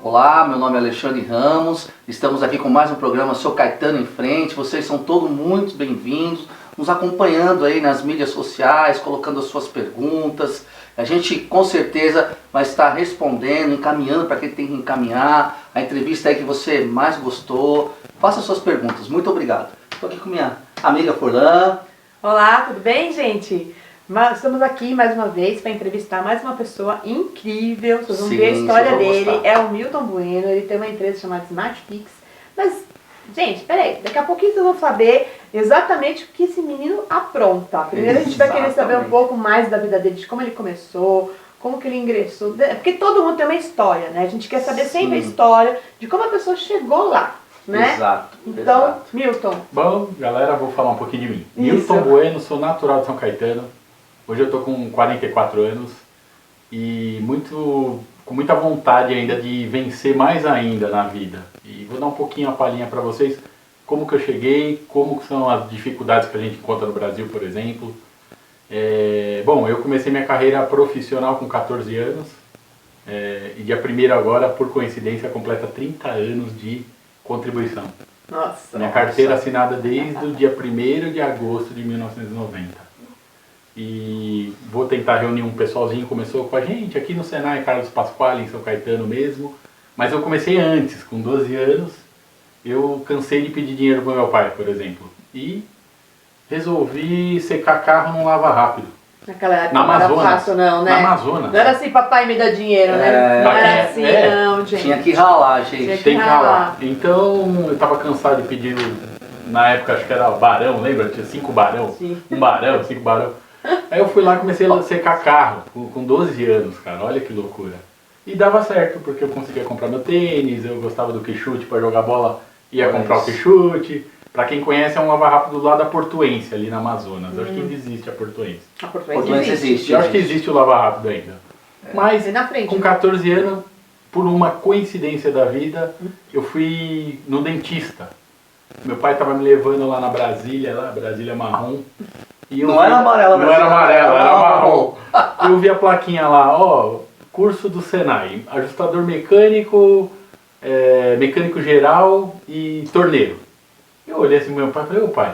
Olá, meu nome é Alexandre Ramos, estamos aqui com mais um programa Sou Caetano em Frente. Vocês são todos muito bem-vindos, nos acompanhando aí nas mídias sociais, colocando as suas perguntas. A gente com certeza vai estar respondendo, encaminhando para quem tem que encaminhar, a entrevista aí que você mais gostou. Faça suas perguntas, muito obrigado. Estou aqui com minha amiga Forlan. Olá, tudo bem, gente? Estamos aqui mais uma vez para entrevistar mais uma pessoa incrível. Vocês vão ver a história dele. É o Milton Bueno, ele tem uma empresa chamada SmartPix. Mas, gente, peraí, daqui a pouquinho vocês vão saber exatamente o que esse menino apronta. Primeiro a gente vai querer saber um pouco mais da vida dele, de como ele começou, como que ele ingressou. Porque todo mundo tem uma história, né? A gente quer saber sempre a história de como a pessoa chegou lá. Né? Exato. Então, exato. Milton. Bom, galera, vou falar um pouquinho de mim. Milton Bueno, sou natural de São Caetano. Hoje eu estou com 44 anos e com muita vontade ainda de vencer mais ainda na vida. E vou dar um pouquinho a palhinha para vocês, como que eu cheguei, como que são as dificuldades que a gente encontra no Brasil, por exemplo. Bom, eu comecei minha carreira profissional com 14 anos e dia 1º agora, por coincidência, completa 30 anos de contribuição. Nossa. Minha carteira assinada desde o dia 1º de agosto de 1990. E vou tentar reunir um pessoalzinho que começou com a gente aqui no Senai Carlos Pasquale, em São Caetano mesmo. Mas eu comecei antes, com 12 anos. Eu cansei de pedir dinheiro para meu pai, por exemplo. E resolvi secar carro num lava-rápido. Naquela época na Amazonas, não era fácil não, né? Na Amazonas. Não era assim, papai me dá dinheiro, né? Não era assim não, gente. Tinha que ralar, gente. Tem que ralar. Então eu estava cansado de pedir, na época acho que era barão, lembra? Tinha 5 barão, Sim. 1 barão, 5 barão. Aí eu fui lá e comecei a secar carro, com 12 anos, cara, olha que loucura. E dava certo, porque eu conseguia comprar meu tênis, eu gostava do quichute para jogar bola, ia comprar o quichute. Pra quem conhece, é um lava rápido lá da Portuense, ali na Amazonas. Eu acho que ainda existe a Portuense. A Portuense existe. Eu acho que existe o lava rápido ainda. Mas na frente, com 14 anos, por uma coincidência da vida, eu fui no dentista. Meu pai estava me levando lá na Brasília marrom. E Não era amarela, não era amarela, era marrom. Eu vi a plaquinha lá, ó, curso do Senai, ajustador mecânico, mecânico geral e torneiro. Eu olhei assim pro meu pai e falei, ô pai,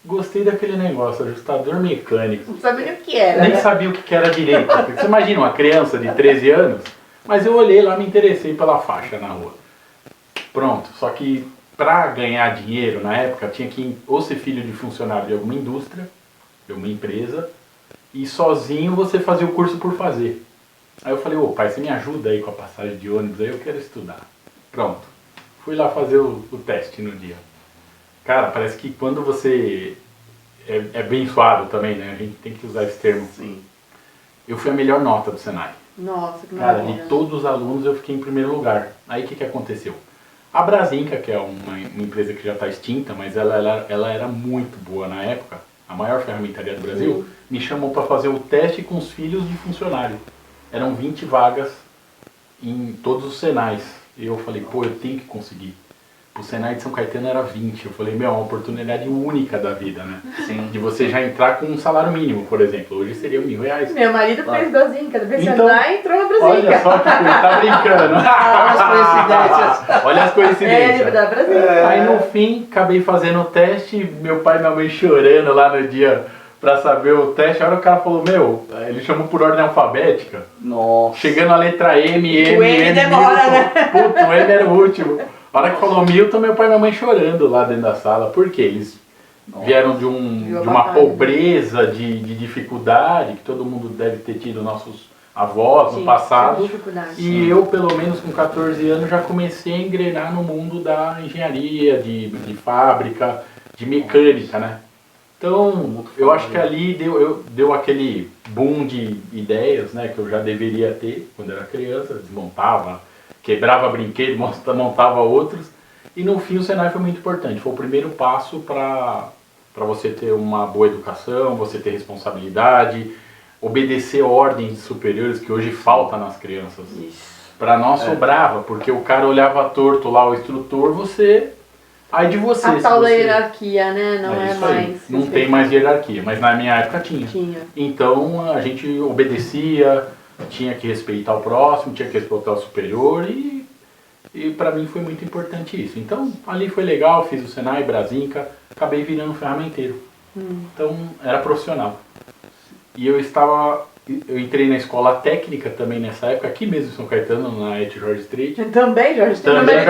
gostei daquele negócio, ajustador mecânico. Não sabia o que era. Nem né? sabia o que era direito. Porque você imagina uma criança de 13 anos, mas eu olhei lá, me interessei pela faixa na rua. Pronto, só que para ganhar dinheiro na época tinha que ou ser filho de funcionário de alguma indústria, de alguma empresa, e sozinho você fazia o curso por fazer. Aí eu falei, ô pai, você me ajuda aí com a passagem de ônibus, aí eu quero estudar. Pronto, fui lá fazer o teste no dia. Cara, parece que quando você é abençoado também, né? A gente tem que usar esse termo. Sim. Eu fui a melhor nota do Senai. Nossa, que Cara, maravilha. de todos os alunos eu fiquei em primeiro lugar. Aí o que aconteceu? A Brasinca, que é uma empresa que já está extinta, mas ela era muito boa na época, a maior ferramentaria do Brasil, me chamou para fazer o teste com os filhos de funcionário. Eram 20 vagas em todos os Senais. E eu falei, pô, eu tenho que conseguir. O Senai de São Caetano era 20. Eu falei, meu, é uma oportunidade única da vida, né? Sim. De você já entrar com um salário mínimo, por exemplo. Hoje seria R$1.000. Meu marido fez dozinho, cada vez que Então, andar entrou na Brasinca. Olha só que coisa, tá brincando. Olha as coincidências. Da Brasinca. Aí no fim, acabei fazendo o teste, meu pai e minha mãe chorando lá no dia pra saber o teste. A hora o cara falou, meu, ele chamou por ordem alfabética. Nossa. Chegando a letra M, O M demora, Milton. né? Puta, o M era o último. A hora que falou Milton, meu pai e minha mãe chorando lá dentro da sala. Por quê? Eles vieram de uma pobreza, de dificuldade, que todo mundo deve ter tido, nossos avós no passado. E eu, pelo menos com 14 anos, já comecei a engrenar no mundo da engenharia, de fábrica, de mecânica, né? Então, eu acho que ali deu aquele boom de ideias, né, que eu já deveria ter quando era criança, desmontava, quebrava brinquedo, montava outros. E no fim o Senai foi muito importante, foi o primeiro passo para você ter uma boa educação, você ter responsabilidade, obedecer ordens superiores que hoje falta nas crianças. Para nós sobrava, porque o cara olhava torto lá, o instrutor, você... Aí de você, a tal da hierarquia, né? Não é mais. Não tem mais hierarquia, mas na minha época tinha. Então a gente obedecia, tinha que respeitar o próximo, tinha que respeitar o superior e E para mim foi muito importante isso. Então ali foi legal, fiz o Senai, Brasinca, acabei virando ferramenteiro. Então era profissional. E eu entrei na escola técnica também nessa época, aqui mesmo em São Caetano, na Et Jorge Street. Também, Jorge? Também.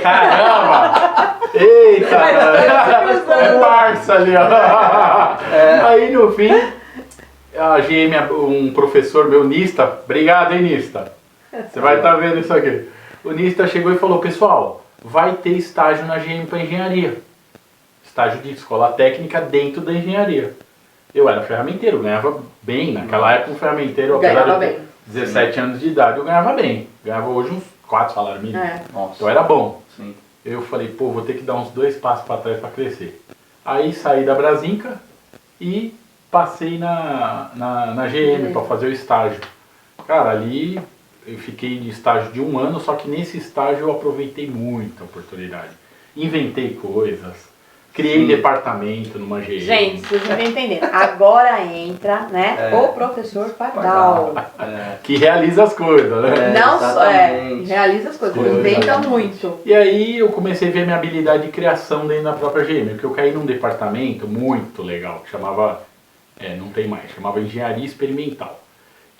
Caramba! Eita! É parça ali, ó. Aí no fim, a GM, um professor meu, Nista, obrigado, hein, Nista? Você vai estar vendo isso aqui. O Nista chegou e falou, pessoal, vai ter estágio na GM para engenharia. Estágio de escola técnica dentro da engenharia. Eu era ferramenteiro, ganhava bem. Naquela época um ferramenteiro, apesar de 17 anos de idade, eu ganhava bem. Ganhava hoje uns 4 salários mínimos. Então era bom. Sim. Eu falei, pô, vou ter que dar uns 2 passos para trás para crescer. Aí saí da Brasinca e passei na GM para fazer o estágio. Cara, ali eu fiquei em estágio de 1 ano, só que nesse estágio eu aproveitei muito a oportunidade. Inventei coisas, criei departamento numa GM. Gente, vocês não entenderam. Agora entra, né, o professor Pardal. Que realiza as coisas, né? Não só, realiza as coisas, inventa muito. E aí eu comecei a ver minha habilidade de criação dentro da própria GM, porque eu caí num departamento muito legal, que chamava, não tem mais, chamava Engenharia Experimental.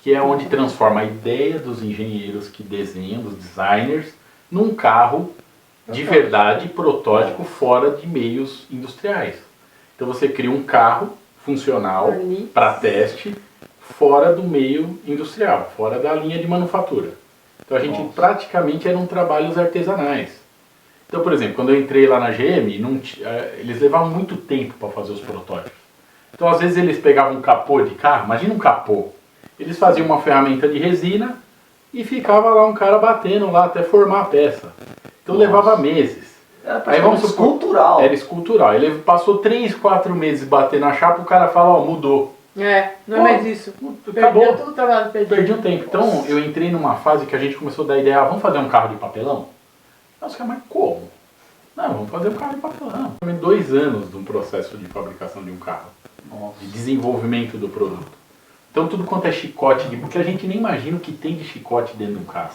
Que é onde transforma a ideia dos engenheiros que desenham, dos designers, num carro de verdade, protótipo, fora de meios industriais. Então você cria um carro funcional para teste, fora do meio industrial, fora da linha de manufatura. Então a gente praticamente eram trabalhos artesanais. Então, por exemplo, quando eu entrei lá na GM, eles levavam muito tempo para fazer os protótipos. Então às vezes eles pegavam um capô de carro, imagina um capô. Eles faziam uma ferramenta de resina e ficava lá um cara batendo lá até formar a peça. Então levava meses. Aí vamos escultural. Era escultural. Ele passou 3, 4 meses batendo na chapa, o cara fala, ó, mudou. Não é mais isso. Acabou. Perdeu todo o trabalho perdido. Perdi um tempo. Então eu entrei numa fase que a gente começou a dar ideia, vamos fazer um carro de papelão? Nossa, mas como? Não, vamos fazer um carro de papelão. 2 anos de um processo de fabricação de um carro. De desenvolvimento do produto. Então tudo quanto é chicote, porque a gente nem imagina o que tem de chicote dentro de um carro.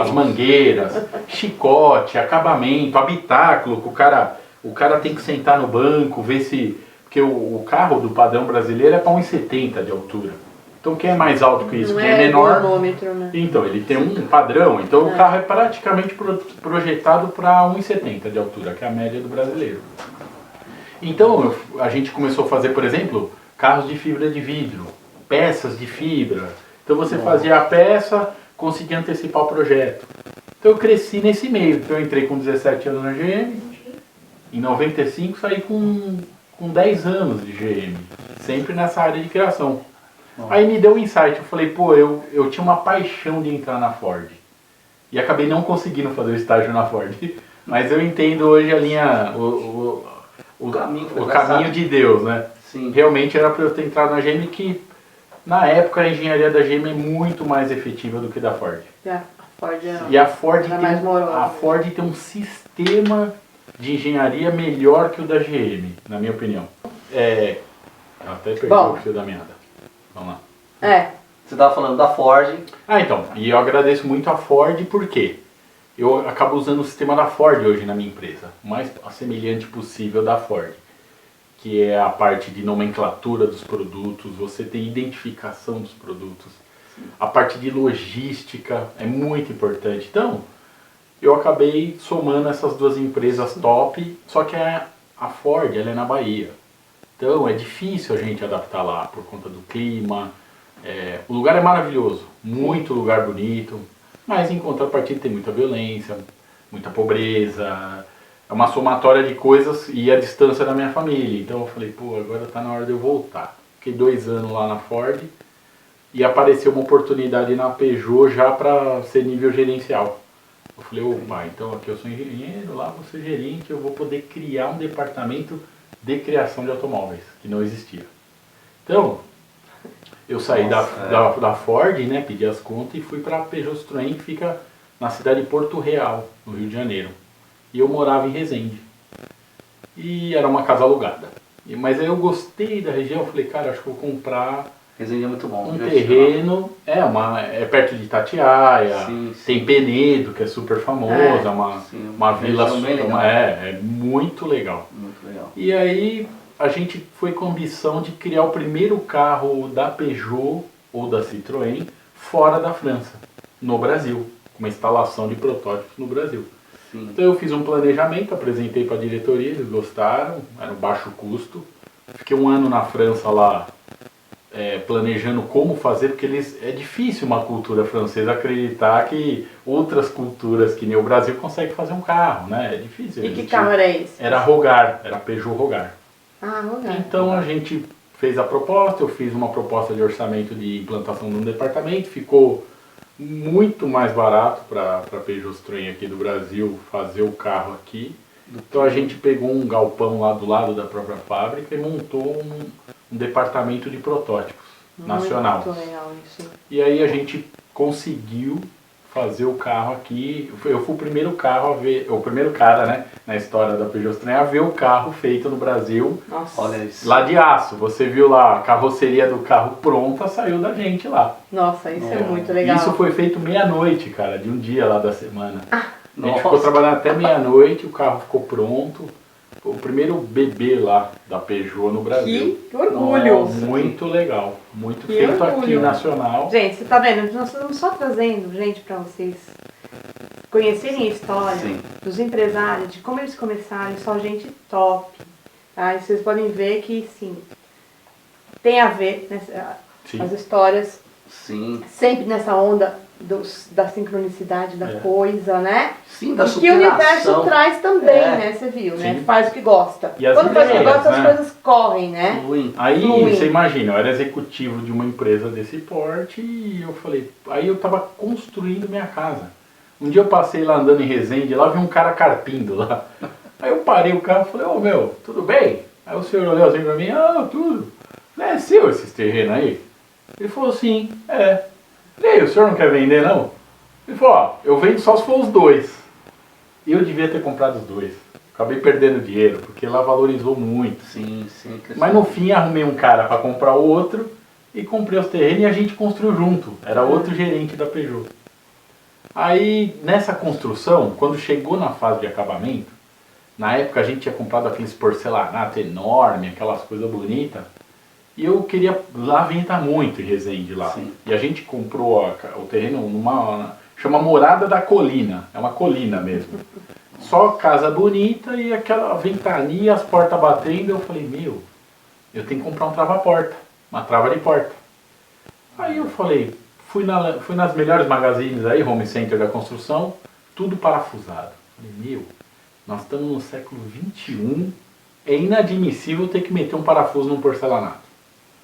As mangueiras, chicote, acabamento, habitáculo, que o cara tem que sentar no banco, ver se... Porque o carro do padrão brasileiro é para 1,70 de altura. Então quem é mais alto que isso? Quem é menor? Né? Então, ele tem um padrão. Então o carro é praticamente projetado para 1,70 de altura, que é a média do brasileiro. Então a gente começou a fazer, por exemplo, carros de fibra de vidro, peças de fibra. Então você fazia a peça, conseguia antecipar o projeto. Então eu cresci nesse meio. Então eu entrei com 17 anos na GM, em 95 saí com 10 anos de GM, sempre nessa área de criação. Aí me deu um insight, eu falei, pô, eu tinha uma paixão de entrar na Ford. E acabei não conseguindo fazer o estágio na Ford. Mas eu entendo hoje a linha, o caminho de Deus, né? Sim. Realmente era para eu ter entrado na GM, que na época a engenharia da GM é muito mais efetiva do que da Ford. E a Ford tem um sistema de engenharia melhor que o da GM, na minha opinião. Até perdi o fio da meada. Vamos lá. Você estava falando da Ford. Então, e eu agradeço muito a Ford porque eu acabo usando o sistema da Ford hoje na minha empresa, o mais semelhante possível da Ford, que é a parte de nomenclatura dos produtos, você tem identificação dos produtos, a parte de logística é muito importante. Então, eu acabei somando essas duas empresas top, só que a Ford ela é na Bahia. Então é difícil a gente adaptar lá por conta do clima. O lugar é maravilhoso, muito lugar bonito, mas em contrapartida tem muita violência, muita pobreza, é uma somatória de coisas e a distância da minha família. Então eu falei, pô, agora está na hora de eu voltar. Fiquei 2 anos lá na Ford e apareceu uma oportunidade na Peugeot já para ser nível gerencial. Eu falei, opa, então aqui eu sou engenheiro, lá vou ser gerente, eu vou poder criar um departamento de criação de automóveis, que não existia. Então, eu saí da Ford, né, pedi as contas e fui para a Peugeot Citroën, que fica na cidade de Porto Real, no Rio de Janeiro. E eu morava em Resende. E era uma casa alugada. Mas aí eu gostei da região, eu falei, cara, acho que eu vou comprar Resende é muito bom. Um terreno, é perto de Itatiaia, Sim, tem sim. Penedo, que é super famosa, Sim, uma vila região bem legal. é muito legal. Muito legal. E aí a gente foi com a ambição de criar o primeiro carro da Peugeot ou da Citroën fora da França, no Brasil, uma instalação de protótipos no Brasil. Sim. Então eu fiz um planejamento, apresentei para a diretoria, eles gostaram, era um baixo custo. Fiquei um ano na França lá, planejando como fazer, porque é difícil uma cultura francesa acreditar que outras culturas que nem o Brasil conseguem fazer um carro, né? É difícil. E que carro era esse? Era Rogar, era Peugeot Rogar. Ah, Rogar. Então a gente fez a proposta, eu fiz uma proposta de orçamento de implantação de um departamento, ficou muito mais barato para a Peugeot Citroën aqui do Brasil fazer o carro aqui. Então a gente pegou um galpão lá do lado da própria fábrica e montou um departamento de protótipos nacional. Muito legal isso. E aí a gente conseguiu fazer o carro aqui. Eu fui o primeiro carro a ver, o primeiro cara, né, na história da Peugeot Citroën a ver o carro feito no Brasil. Nossa. Olha isso. Lá de aço. Você viu lá, a carroceria do carro pronta saiu da gente lá. Nossa, isso é muito legal. Isso foi feito meia-noite, cara, de um dia lá da semana. A gente Nossa. ficou trabalhando até meia-noite, o carro ficou pronto. Foi o primeiro bebê lá da Peugeot no Brasil. Que orgulho! Nossa, muito legal. Muito Que feito orgulho. aqui nacional. Gente, você tá vendo? Nós estamos só trazendo, gente, pra vocês conhecerem a história Sim. dos empresários, de como eles começaram, só gente top. Tá? E vocês podem ver que, sim, tem a ver, né, Sim. as histórias, Sim. sempre nessa onda da sincronicidade da coisa, né? Sim, da E que o universo superação. traz também, É. né? Você viu, né? Sim. Faz o que gosta. E as Quando faz o que ideias, gosta, as né? coisas correm, né? Fluem. Aí, Fluem. você imagina, eu era executivo de uma empresa desse porte e eu falei, aí eu tava construindo minha casa. Um dia eu passei lá andando em Resende, lá vi um cara carpindo lá. Aí eu parei o carro e falei, ô meu, tudo bem? Aí o senhor olhou assim pra mim, tudo. Falei, é seu esses terrenos aí? Ele falou assim, é. Falei, o senhor não quer vender não? Ele falou, ó, eu vendo só se for os dois. E eu devia ter comprado os dois. Acabei perdendo dinheiro, porque lá valorizou muito. Sim, sim. Mas no fim arrumei um cara para comprar o outro e comprei os terrenos e a gente construiu junto. Era outro gerente da Peugeot. Aí nessa construção, quando chegou na fase de acabamento, na época a gente tinha comprado aqueles porcelanato enorme, aquelas coisas bonitas. E eu queria, lá venta muito em Resende lá. Sim. E a gente comprou o terreno chama Morada da Colina, é uma colina mesmo. Só casa bonita e aquela ventania, as portas batendo. Eu falei, meu, eu tenho que comprar um trava-porta, uma trava de porta. Aí eu falei, fui nas melhores magazines aí, home center da construção, tudo parafusado. Falei, meu, nós estamos no século XXI, é inadmissível ter que meter um parafuso num porcelanato.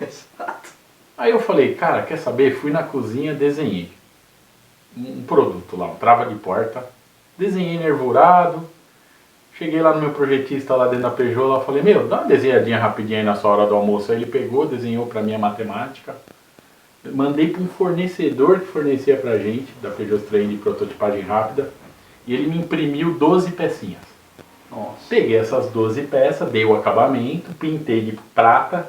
Exato. Aí eu falei, cara, quer saber? Fui na cozinha, desenhei um produto lá, um trava de porta. Desenhei nervurado. Cheguei lá no meu projetista lá dentro da Peugeot, lá falei, meu, dá uma desenhadinha rapidinha aí na sua hora do almoço. Aí ele pegou, desenhou pra mim a matemática. Mandei para um fornecedor que fornecia pra gente, da Peugeot Citroën de prototipagem rápida. E ele me imprimiu 12 pecinhas. Nossa. Peguei essas 12 peças, dei o acabamento, pintei de prata,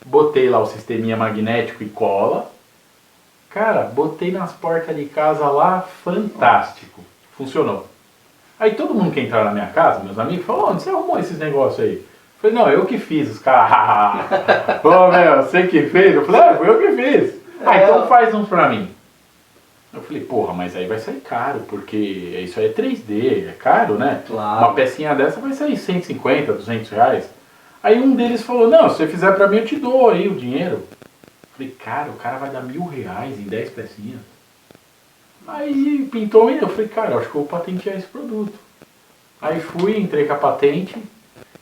botei lá o sisteminha magnético e cola. Cara, botei nas portas de casa lá, fantástico. Funcionou. Aí todo mundo que entrar na minha casa, meus amigos, falou, onde você arrumou esses negócios aí? Eu falei, não, eu que fiz. Os caras, ô meu, você que fez? Eu falei, foi eu que fiz. Então faz uns pra mim. Eu falei, porra, mas aí vai sair caro, porque isso aí é 3D, é caro, né? Claro. Uma pecinha dessa vai sair 150, 200 reais. Aí um deles falou, não, se você fizer pra mim eu te dou aí o dinheiro. Eu falei, cara, o cara vai dar R$1.000 em 10 pecinhas. Aí pintou e eu falei, cara, eu acho que eu vou patentear esse produto. Aí fui, entrei com a patente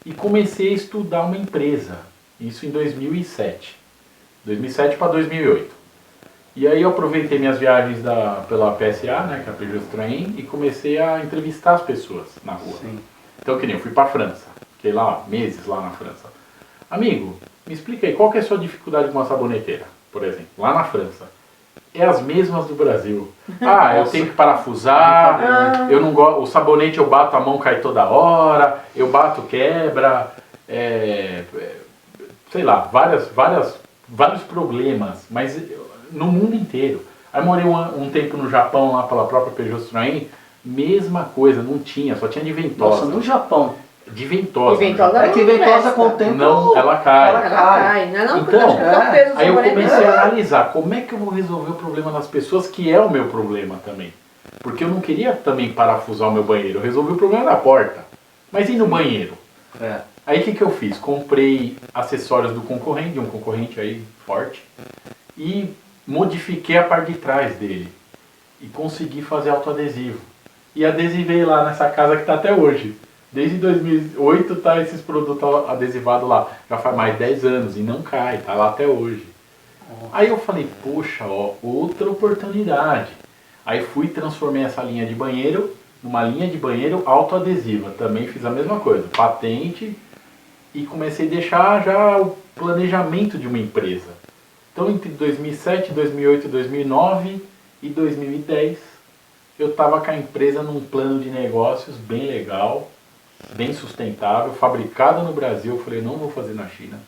e comecei a estudar uma empresa. Isso em 2007. 2007 para 2008. E aí eu aproveitei minhas viagens pela PSA, né, que é a Peugeot Citroën, e comecei a entrevistar as pessoas na rua. Sim. Então, que nem eu fui para a França. Fiquei lá meses lá na França. Amigo, me explica aí, qual que é a sua dificuldade com uma saboneteira, por exemplo, lá na França? É as mesmas do Brasil. Ah, eu tenho que parafusar, eu não gosto, o sabonete eu bato, a mão cai toda hora, eu bato, quebra, sei lá, várias vários problemas, mas no mundo inteiro. Aí morei um tempo no Japão, lá pela própria Peugeot Citroën, mesma coisa, não tinha, só tinha de ventosa. Nossa, no Japão. De ventosa. É que ventosa com o tempo não, ela cai. Ela cai. Não, então, aí eu comecei a a analisar como é que eu vou resolver o problema das pessoas, que é o meu problema também. Porque eu não queria também parafusar o meu banheiro, eu resolvi o problema da porta. Mas e no banheiro? Aí o que eu fiz? Comprei acessórios do concorrente, de um concorrente aí forte, e modifiquei a parte de trás dele. E consegui fazer autoadesivo. E adesivei lá nessa casa que está até hoje. Desde 2008 tá esses produtos adesivados lá. Já faz mais de 10 anos e não cai, tá lá até hoje. Aí eu falei, poxa, outra oportunidade. Aí fui e transformei essa linha de banheiro numa linha de banheiro autoadesiva. Também fiz a mesma coisa, patente, e comecei a deixar já o planejamento de uma empresa. Então entre 2007, 2008, 2009 e 2010, eu estava com a empresa num plano de negócios bem legal, bem sustentável, fabricado no Brasil. Eu falei, não vou fazer na China.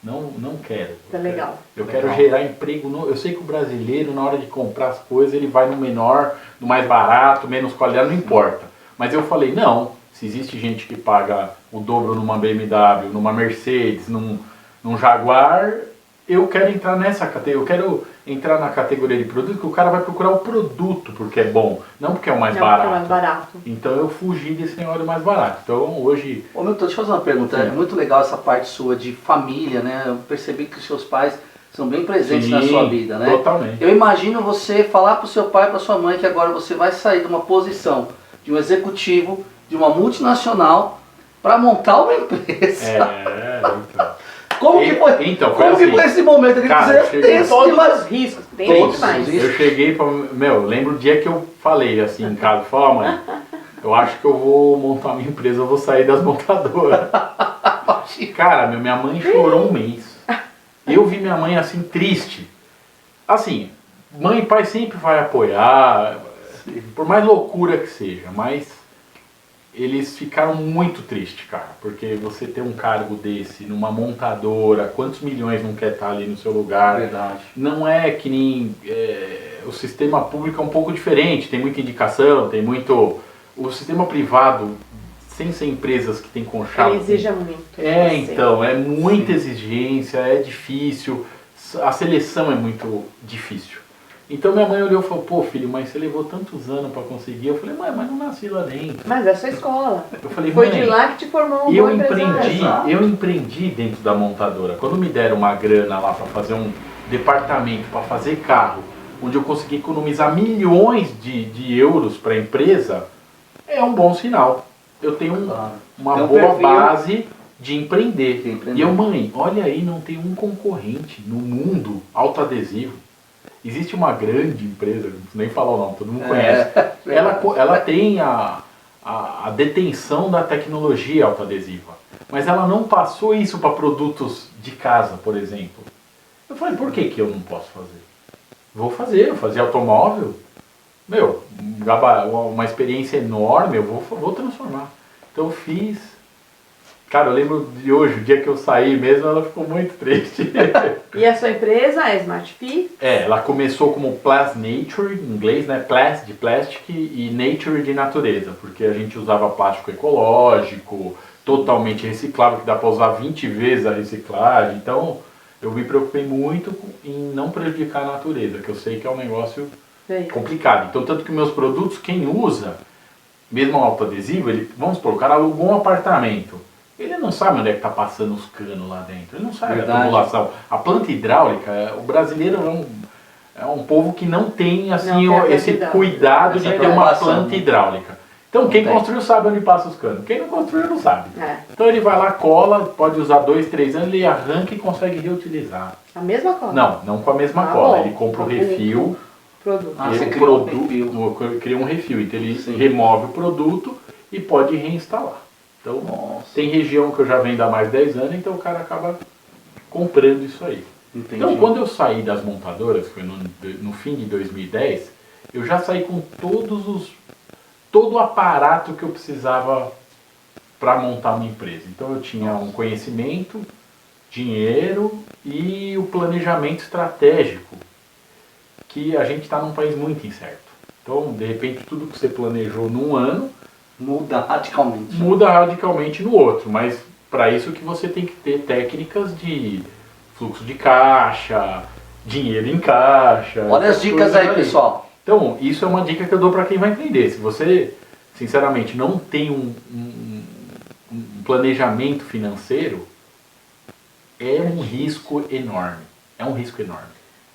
Não quero. Tá legal. Eu quero gerar emprego. Eu sei que o brasileiro, na hora de comprar as coisas, ele vai no menor, no mais barato, menos qualidade, não importa. Mas eu falei, não, se existe gente que paga o dobro numa BMW, numa Mercedes, num Jaguar, eu quero entrar nessa categoria. Eu quero entrar na categoria de produto que o cara vai procurar o produto porque é bom, não porque é o mais barato. Porque é mais barato. Então eu fugi desse negócio mais barato. Então hoje... Ô Milton, deixa eu fazer uma pergunta. Sim. É muito legal essa parte sua de família, né? Eu percebi que os seus pais são bem presentes Sim, na sua vida, né? Totalmente. Eu imagino você falar para o seu pai e para sua mãe que agora você vai sair de uma posição de um executivo, de uma multinacional, para montar uma empresa. Então. Como que foi? Então, Como que foi esse momento? Eu queria dizer, Tem todos os riscos, tem muito mais. Eu cheguei para... eu lembro o dia que eu falei assim em casa, falei, mãe, eu acho que eu vou montar uma empresa, eu vou sair das montadoras. Cara, minha mãe chorou um mês. Eu vi minha mãe assim, triste. Assim, mãe e pai sempre vai apoiar, por mais loucura que seja, mas eles ficaram muito tristes, cara, porque você ter um cargo desse numa montadora, quantos milhões não quer estar ali no seu lugar? Verdade. Não é que nem... o sistema público é um pouco diferente, tem muita indicação, tem muito... O sistema privado, sem ser empresas que tem conchavo... Ele exige muito. Então, é muita exigência, é difícil, a seleção é muito difícil. Então minha mãe olhou e falou, pô filho, mas você levou tantos anos para conseguir. Eu falei, mãe, mas não nasci lá dentro. Mas é a sua escola. Eu falei, foi mãe, de lá que te formou um eu bom empresário. Eu empreendi dentro da montadora. Quando me deram uma grana lá para fazer um departamento, para fazer carro, onde eu consegui economizar milhões de euros para a empresa, é um bom sinal. Eu tenho uma boa base de empreender. E eu, mãe, olha aí, não tem um concorrente no mundo autoadesivo. Existe uma grande empresa, não preciso nem falar o nome, todo mundo conhece. Ela tem a detenção da tecnologia autoadesiva, mas ela não passou isso para produtos de casa, por exemplo. Eu falei, por que eu não posso fazer? Vou fazer, eu fazia automóvel, uma experiência enorme, eu vou transformar. Então eu fiz. Cara, eu lembro de hoje, o dia que eu saí mesmo, ela ficou muito triste. E a sua empresa, a Smart Fix? Ela começou como Plas Nature, em inglês, né? Plas de plastic e Nature de natureza, porque a gente usava plástico ecológico, totalmente reciclável, que dá para usar 20 vezes a reciclagem. Então, eu me preocupei muito em não prejudicar a natureza, que eu sei que é um negócio complicado. Então, tanto que meus produtos, quem usa, mesmo o autoadesivo, vamos supor, o cara alugou um apartamento. Ele não sabe onde é que está passando os canos lá dentro. Ele não sabe a tubulação. A planta hidráulica, o brasileiro é um povo que não tem assim, esse cuidado de ter uma planta hidráulica. Então quem construiu sabe onde passa os canos. Quem não construiu não sabe. Então ele vai lá, cola, pode usar 2, 3 anos, ele arranca e consegue reutilizar. A mesma cola? Não com a mesma cola. Ele compra o refil. Você cria um refil. Então ele remove o produto e pode reinstalar. Então, tem região que eu já vendo há mais de 10 anos, então o cara acaba comprando isso aí. Entendi. Então, quando eu saí das montadoras, que foi no fim de 2010, eu já saí com todo o aparato que eu precisava para montar uma empresa. Então, eu tinha um conhecimento, dinheiro e o planejamento estratégico, que a gente está num país muito incerto. Então, de repente, tudo que você planejou num ano muda radicalmente. Muda radicalmente no outro, mas para isso que você tem que ter técnicas de fluxo de caixa, dinheiro em caixa. Olha as dicas aí, pessoal. Então, isso é uma dica que eu dou para quem vai empreender. Se você, sinceramente, não tem um planejamento financeiro, é um risco enorme. É um risco enorme.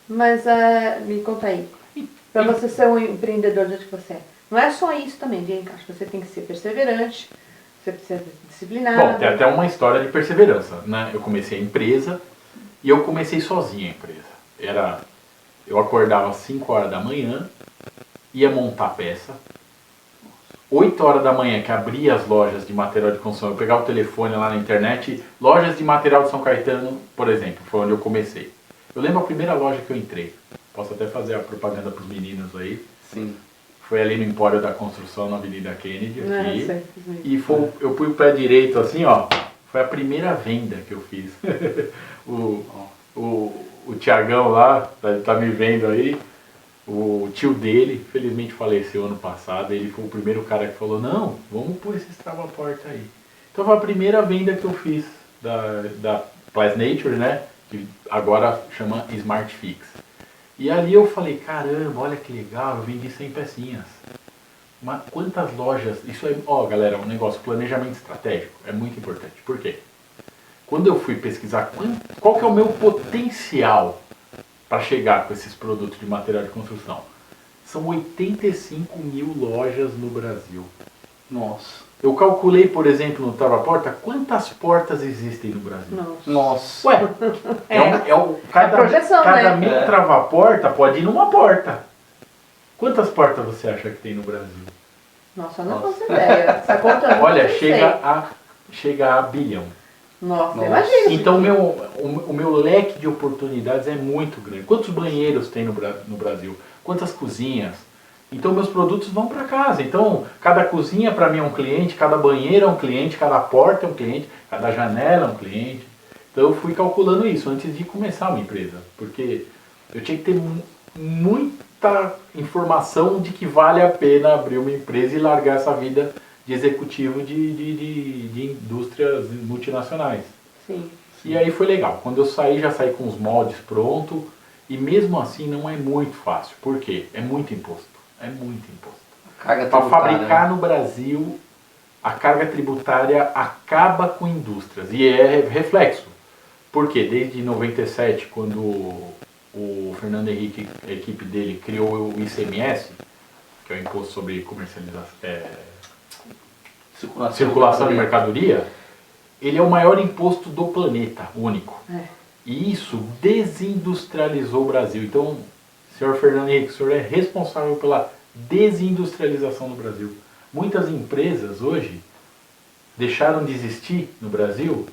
Mas me conta aí, para você ser um empreendedor do jeito que você é, não é só isso também, gente. Acho que você tem que ser perseverante, você precisa ser disciplinado. Bom, tem até uma história de perseverança, né? Eu comecei a empresa e eu comecei sozinho a empresa. Eu acordava às 5 horas da manhã, ia montar peça. 8 horas da manhã, que abria as lojas de material de construção, eu pegava o telefone lá na internet, lojas de material de São Caetano, por exemplo, foi onde eu comecei. Eu lembro a primeira loja que eu entrei. Posso até fazer a propaganda para os meninos aí. Sim. Foi ali no Empório da Construção, na Avenida Kennedy, aqui. Sei. E eu fui o pé direito assim, ó. Foi a primeira venda que eu fiz. o Tiagão lá, tá me vendo aí. O tio dele, felizmente faleceu ano passado. Ele foi o primeiro cara que falou, não, vamos pôr esse trava-porta aí. Então foi a primeira venda que eu fiz da Place Nature, né? Que agora chama Smart Fix. E ali eu falei, caramba, olha que legal, eu vendi 100 pecinhas. Mas quantas lojas... Isso é, galera, um negócio, planejamento estratégico, é muito importante. Por quê? Quando eu fui pesquisar qual que é o meu potencial para chegar com esses produtos de material de construção, são 85 mil lojas no Brasil. Nossa. Eu calculei, por exemplo, no trava-porta, quantas portas existem no Brasil. Nossa. Ué, cada projeção, né? 1000 trava-porta pode ir numa porta. Quantas portas você acha que tem no Brasil? Nossa, eu não faço ideia. Essa conta eu não Olha, sei. chega a bilhão. Nossa, imagina. Então o meu leque de oportunidades é muito grande. Quantos banheiros tem no Brasil? Quantas cozinhas? Então meus produtos vão para casa. Então cada cozinha para mim é um cliente, cada banheiro é um cliente, cada porta é um cliente, cada janela é um cliente. Então eu fui calculando isso antes de começar uma empresa, porque eu tinha que ter muita informação de que vale a pena abrir uma empresa e largar essa vida de executivo de indústrias multinacionais. Sim. E aí foi legal. Quando eu saí, já saí com os moldes prontos. E mesmo assim não é muito fácil. Por quê? É muito imposto. É muito imposto. Para fabricar no Brasil, a carga tributária acaba com indústrias. E é reflexo. Por quê? Desde 97, quando o Fernando Henrique, a equipe dele, criou o ICMS, que é o Imposto sobre Circulação de Mercadoria, ele é o maior imposto do planeta, único. E isso desindustrializou o Brasil. Então, senhor Fernando Henrique, o senhor é responsável pela desindustrialização do Brasil. Muitas empresas hoje deixaram de existir no Brasil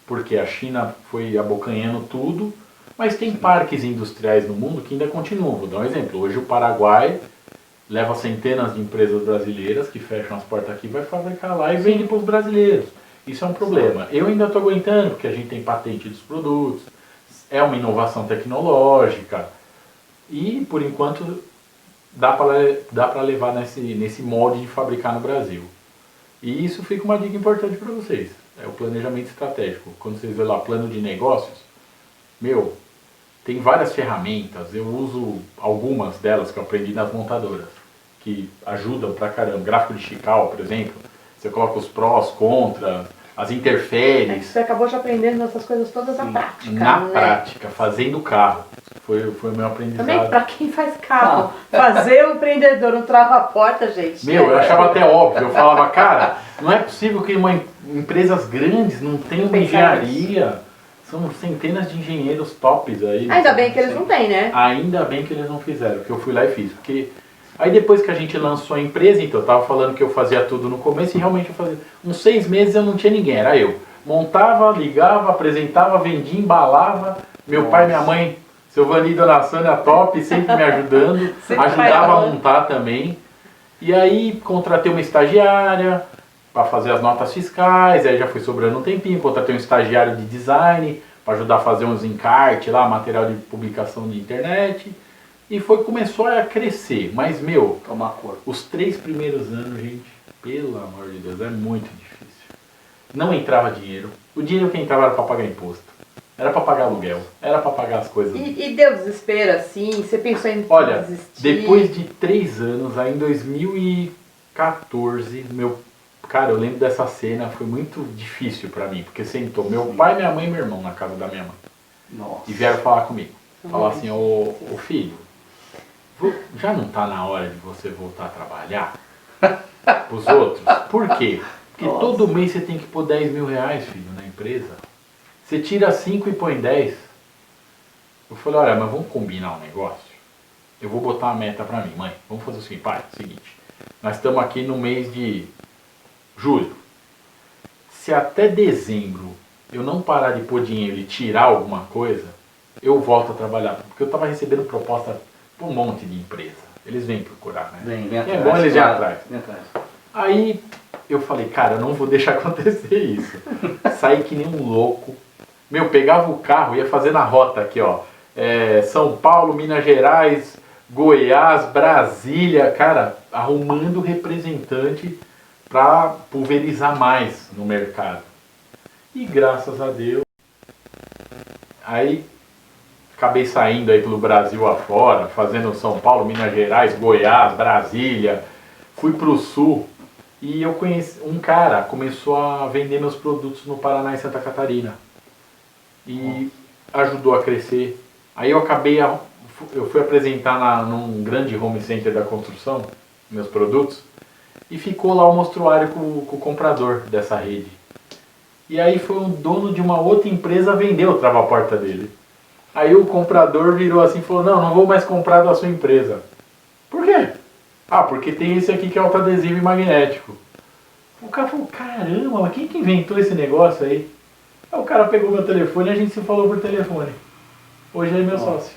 porque a China foi abocanhando tudo, mas tem parques industriais no mundo que ainda continuam. Vou dar um exemplo. Hoje o Paraguai leva centenas de empresas brasileiras que fecham as portas aqui, vai fabricar lá e vende para os brasileiros. Isso é um problema. Eu ainda estou aguentando, porque a gente tem patente dos produtos, é uma inovação tecnológica e, por enquanto, dá para levar nesse molde de fabricar no Brasil. E isso fica uma dica importante para vocês. É o planejamento estratégico. Quando vocês vê lá plano de negócios, tem várias ferramentas, eu uso algumas delas que eu aprendi nas montadoras, que ajudam pra caramba. Gráfico de Chicago, por exemplo, você coloca os prós, contras, as intempéries. Você acabou já aprendendo essas coisas todas na prática. Na prática, fazendo carro. Foi o meu aprendizado. Também pra quem faz carro, fazer o empreendedor não trava a porta, gente. Eu achava até óbvio, eu falava, cara, não é possível que empresas grandes não tenham uma engenharia. São centenas de engenheiros tops aí. Ainda bem que eles não têm, né? Ainda bem que eles não fizeram, que eu fui lá e fiz. Porque aí depois que a gente lançou a empresa, então eu tava falando que eu fazia tudo no começo e realmente eu fazia. Uns 6 meses eu não tinha ninguém, era eu. Montava, ligava, apresentava, vendia, embalava. Meu pai e minha mãe, seu Vani e Dona Sânia top, sempre me ajudando. Ajudava a montar também. E aí contratei uma estagiária para fazer as notas fiscais, aí já foi sobrando um tempinho, contratei um estagiário de design para ajudar a fazer uns encartes lá, material de publicação de internet. E começou a crescer. Mas, tomar cor. Os 3 primeiros anos, gente, pelo amor de Deus, é muito difícil. Não entrava dinheiro. O dinheiro que entrava era para pagar imposto. Era para pagar aluguel. Era para pagar as coisas. E deu desespero assim? Você pensou em desistir? Depois de 3 anos, aí em 2014, cara, eu lembro dessa cena, foi muito difícil para mim. Porque sentou meu pai, minha mãe e meu irmão na casa da minha mãe. Nossa. E vieram falar comigo. Falar assim, ô filho, já não tá na hora de você voltar a trabalhar pros outros? Por quê? Porque todo mês você tem que pôr 10 mil reais, filho, na empresa. Você tira 5 e põe 10. Eu falei, olha, mas vamos combinar um negócio? Eu vou botar uma meta pra mim, mãe. Vamos fazer o seguinte, pai, seguinte. Nós estamos aqui no mês de julho. Se até dezembro eu não parar de pôr dinheiro e tirar alguma coisa, eu volto a trabalhar. Porque eu estava recebendo proposta por um monte de empresa. Eles vêm procurar, né? Vem atrás. É bom eles vêm atrás. Vem atrás. Aí eu falei, cara, eu não vou deixar acontecer isso. Saí que nem um louco. Pegava o carro, ia fazer na rota aqui, ó. São Paulo, Minas Gerais, Goiás, Brasília, cara, arrumando representante para pulverizar mais no mercado. E graças a Deus, aí acabei saindo aí pelo Brasil afora, fazendo São Paulo, Minas Gerais, Goiás, Brasília, fui pro Sul e eu conheci um cara, começou a vender meus produtos no Paraná e Santa Catarina e ajudou a crescer. Aí eu fui apresentar num grande home center da construção, meus produtos, e ficou lá o mostruário com o comprador dessa rede. E aí foi um dono de uma outra empresa vendeu o trava-porta dele. Aí o comprador virou assim e falou, não vou mais comprar da sua empresa. Por quê? Porque tem esse aqui que é autoadesivo e magnético. O cara falou, caramba, mas quem que inventou esse negócio aí? Aí o cara pegou meu telefone e a gente se falou por telefone. Hoje ele é meu sócio.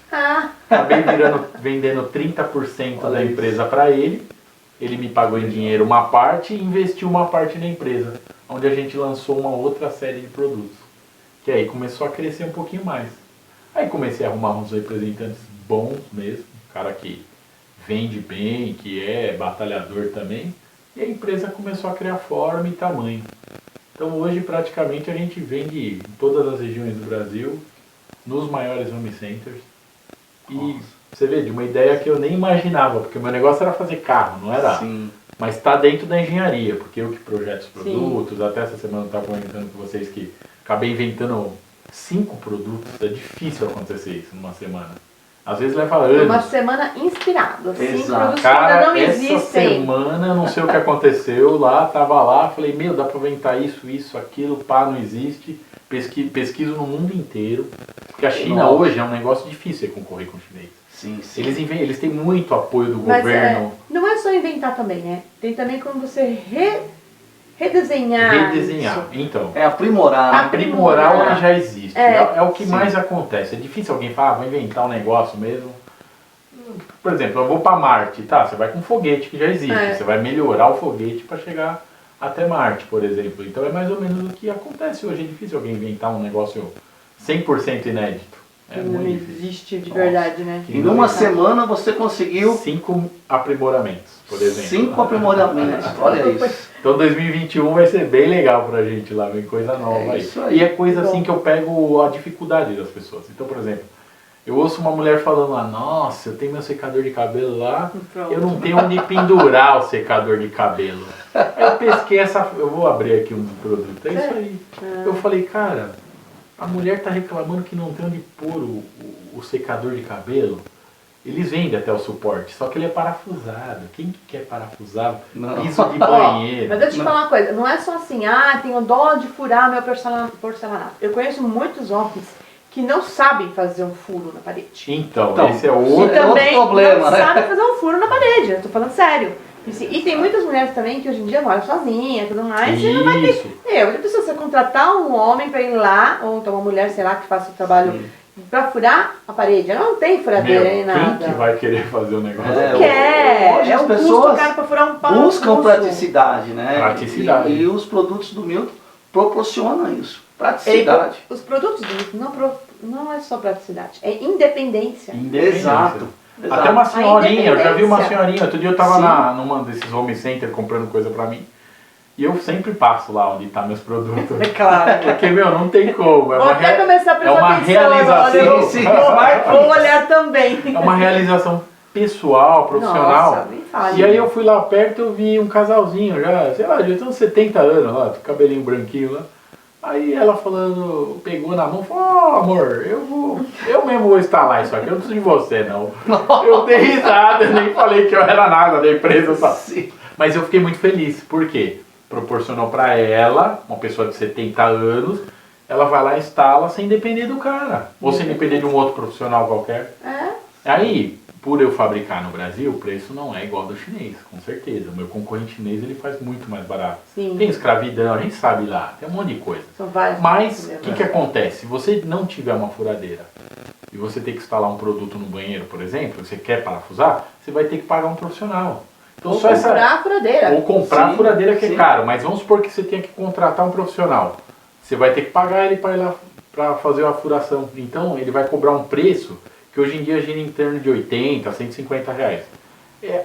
Acabei vendendo 30% da empresa para ele. Ele me pagou em dinheiro uma parte e investiu uma parte na empresa. Onde a gente lançou uma outra série de produtos. Que aí começou a crescer um pouquinho mais. Aí comecei a arrumar uns representantes bons mesmo. Cara que vende bem, que é batalhador também. E a empresa começou a criar forma e tamanho. Então hoje praticamente a gente vende em todas as regiões do Brasil, nos maiores home centers. E você vê, de uma ideia que eu nem imaginava, porque o meu negócio era fazer carro, não era? Sim. Mas está dentro da engenharia, porque eu que projeto os produtos. Sim. Até essa semana eu estava comentando com vocês que acabei inventando 5 produtos. É difícil acontecer isso numa semana. Às vezes leva anos. Uma semana inspirada. 5 produtos que ainda não existem. Essa semana, eu não sei o que aconteceu lá, tava lá, falei, da pra inventar isso, aquilo, não existe. Pesquiso no mundo inteiro. Porque a China hoje é um negócio difícil de concorrer com o chinês. Sim, sim. Eles têm muito apoio do governo. Não é só inventar também, né? Tem também como você redesenhar. Redesenhar, então. Aprimorar. Né? Aprimorar o que já existe. É o que mais acontece. É difícil alguém falar, vou inventar um negócio mesmo. Por exemplo, eu vou para Marte, você vai com um foguete que já existe. Você vai melhorar o foguete para chegar até Marte, por exemplo. Então é mais ou menos o que acontece hoje. É difícil alguém inventar um negócio 100% inédito. Não existe de verdade, né? Em uma semana você conseguiu 5 aprimoramentos, por exemplo. 5 aprimoramentos, olha isso. Então 2021 vai ser bem legal pra gente lá, vem coisa nova aí. Isso aí. E é coisa assim que eu pego a dificuldade das pessoas. Então, por exemplo, eu ouço uma mulher falando lá, nossa, eu tenho meu secador de cabelo lá, eu não tenho onde pendurar o secador de cabelo. Aí eu pesquei eu vou abrir aqui um produto, é isso aí. Eu falei, cara, a mulher tá reclamando que não tem onde pôr o secador de cabelo. Eles vendem até o suporte, só que ele é parafusado. Quem que quer parafusar? Piso de banheiro. Mas eu te falar uma coisa, não é só assim, tenho dó de furar meu porcelanato. Eu conheço muitos homens que não sabem fazer um furo na parede. Então esse é outro problema, não sabem fazer um furo na parede, eu tô falando sério. E tem muitas mulheres também que hoje em dia moram sozinha e tudo mais, e não vai ter. Se você contratar um homem para ir lá, ou então uma mulher, sei lá, que faça o trabalho para furar a parede, ela não tem furadeira nem nada. Quem que vai querer fazer o negócio? Não quer. Hoje as pessoas para furar um pau. Buscam praticidade, né? Praticidade. E os produtos do Milton proporcionam isso. Praticidade. Os produtos dele não é só praticidade, é independência. Exato. Até uma senhorinha, eu já vi uma independência. senhorinha, outro dia eu tava numa desses home center comprando coisa pra mim. E eu sempre passo lá onde tá meus produtos. É claro. Porque, meu, não tem como. Vou até começar a prestar uma atenção realização. agora, vou olhar também. É uma realização pessoal, profissional. Nossa, nem fale. E aí eu fui lá perto, eu vi um casalzinho já, sei lá, já tem uns 70 anos lá, cabelinho branquinho lá. Aí ela falando, pegou na mão, falou, amor, eu mesmo vou instalar isso aqui, eu não preciso de você não. Eu dei risada, nem falei que eu era nada da empresa, sabe? Mas eu fiquei muito feliz, por quê? Proporcionou pra ela, uma pessoa de 70 anos, ela vai lá e instala sem depender do cara. Ou sem depender de um outro profissional qualquer. Aí, por eu fabricar no Brasil, o preço não é igual ao do chinês, com certeza. O meu concorrente chinês ele faz muito mais barato. Sim. Tem escravidão, a gente sabe lá, tem um monte de coisa. São vários. Mas, o que acontece? Se você não tiver uma furadeira e você tem que instalar um produto no banheiro, por exemplo, você quer parafusar, você vai ter que pagar um profissional. Então, Ou comprar a furadeira. Ou comprar a furadeira que sim. é caro, mas vamos supor que você tenha que contratar um profissional. Você vai ter que pagar ele para ir lá para fazer a furação. Então ele vai cobrar um preço que hoje em dia gira em torno de 80, 150 reais.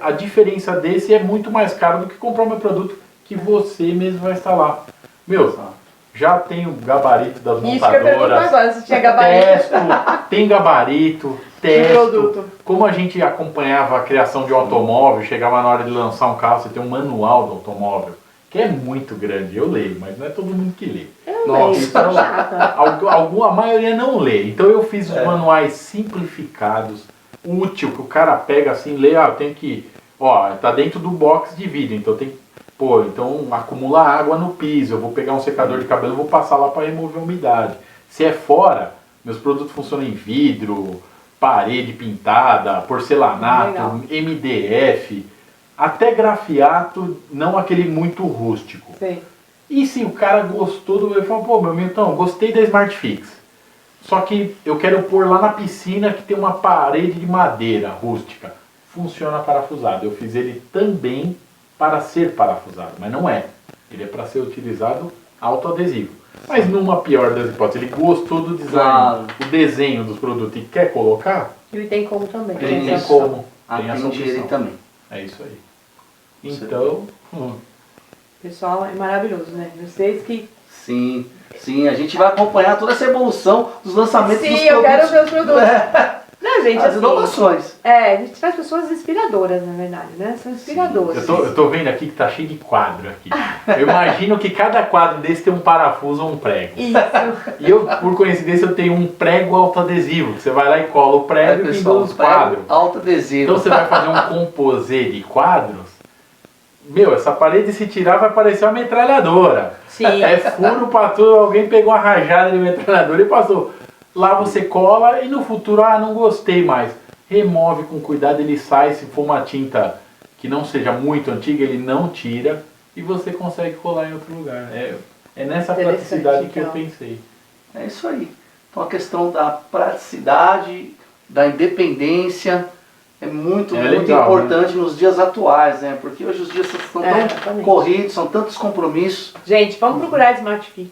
A diferença desse é muito mais caro do que comprar o meu produto que você mesmo vai instalar. Meu, já tem o gabarito das Isso que eu pergunto montadoras. agora, se tinha gabarito. Testo, tem gabarito, testo. produto. Como a gente acompanhava a criação de um automóvel, chegava na hora de lançar um carro, você tem um manual do automóvel, que é muito grande. Eu leio, mas não é todo mundo que lê. Nossa. Então, a maioria não lê. Então eu fiz os manuais simplificados, útil, que o cara pega assim, lê, eu tenho que, tá dentro do box de vídeo, então tem que, então acumula água no piso, eu vou pegar um secador de cabelo e vou passar lá para remover a umidade. Se é fora, meus produtos funcionam em vidro, parede pintada, porcelanato, Legal. MDF, até grafiato, não aquele muito rústico. Sei. E se o cara gostou do... Ele falou, meu Milton, gostei da Smart Fix. Só que eu quero pôr lá na piscina que tem uma parede de madeira rústica. Funciona parafusado. Eu fiz ele também para ser parafusado, mas não é. Ele é para ser utilizado autoadesivo. Mas numa pior das hipóteses, ele gostou do design, o desenho dos produtos e quer colocar, Ele tem como também. ele tem como. Tem essa Atende ele opção. também. É isso aí. Então... Pessoal, é maravilhoso, né? Vocês que... Sim, sim, a gente vai acompanhar toda essa evolução dos lançamentos dos Sim, eu produtos. quero ver os produtos. Não, gente, As assim, inovações. a gente traz pessoas inspiradoras, na verdade, né? São inspiradoras. Eu tô vendo aqui que tá cheio de quadro aqui. Eu imagino que cada quadro desse tem um parafuso ou um prego. Isso. E eu, por coincidência, eu tenho um prego autoadesivo, que você vai lá e cola o prego e pendura os quadros. Autoadesivo. Então você vai fazer um composê de quadros, meu, essa parede se tirar vai parecer uma metralhadora. Sim. É furo pra tudo, alguém pegou uma rajada de metralhadora e passou. Lá você cola e no futuro, não gostei mais. Remove com cuidado, ele sai, se for uma tinta que não seja muito antiga, ele não tira e você consegue colar em outro lugar. É nessa praticidade que eu pensei. É isso aí. Então a questão da praticidade, da independência é muito legal, importante, né, nos dias atuais, né? Porque hoje os dias são tão exatamente. corridos, são tantos compromissos. Gente, vamos procurar a Smart Fix.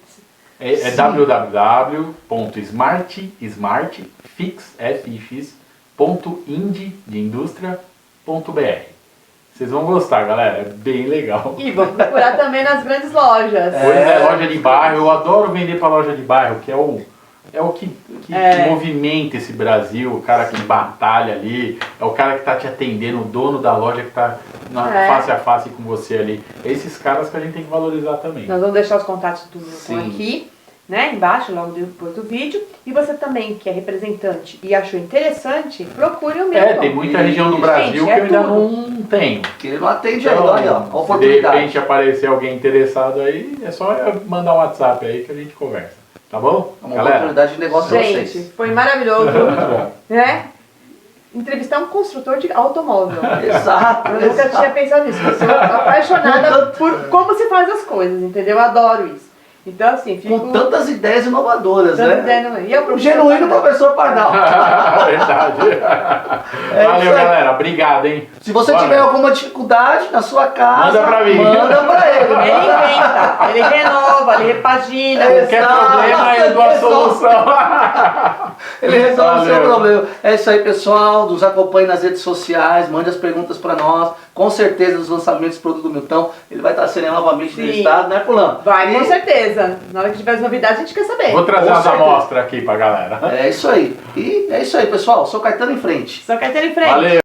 É www.smartfix.ind.br. Vocês vão gostar, galera. É bem legal. E vamos procurar também nas grandes lojas. Pois é, loja de bairro. Eu adoro vender para loja de bairro, que é o que movimenta esse Brasil, o cara que batalha ali, é o cara que está te atendendo, o dono da loja que está face a face com você ali. É esses caras que a gente tem que valorizar também. Nós vamos deixar os contatos do Milton Sim. aqui, né, embaixo, logo depois do vídeo. E você também, que é representante e achou interessante, procure o Milton. Tem muita região do Brasil Gente, que eu ainda tudo. não tenho. Que ele não atende Então, ainda, olha, a se de oportunidade. repente aparecer alguém interessado aí, é só mandar um WhatsApp aí que a gente conversa. Tá bom? É uma Galera? oportunidade de negócio para Gente, vocês. foi maravilhoso, né? Entrevistar um construtor de automóvel. Exato. Eu nunca tinha pensado nisso. Eu sou apaixonada por como se faz as coisas, entendeu? Eu adoro isso. Então, assim, fico... Com tantas ideias inovadoras, né? E eu, O genuíno professor Pardal. Verdade. Valeu, galera. Obrigado, hein? Se você Bora. tiver alguma dificuldade na sua casa, Manda pra mim. Manda pra ele. Ele inventa, ele renova, ele repagina. Qualquer problema, eu dou a solução. Ele resolve o seu Valeu. problema. É isso aí, pessoal. Nos acompanhe nas redes sociais, mande as perguntas pra nós. Com certeza, os lançamentos do produto do Milton, ele vai estar sendo novamente Sim. entrevistado, né, Fulano? Vai, com certeza. Na hora que tiver as novidades, a gente quer saber. Vou trazer Com umas certeza. amostras aqui pra galera. É isso aí. E é isso aí, pessoal. Sou Caetano em frente. Só quer ter em frente. Valeu.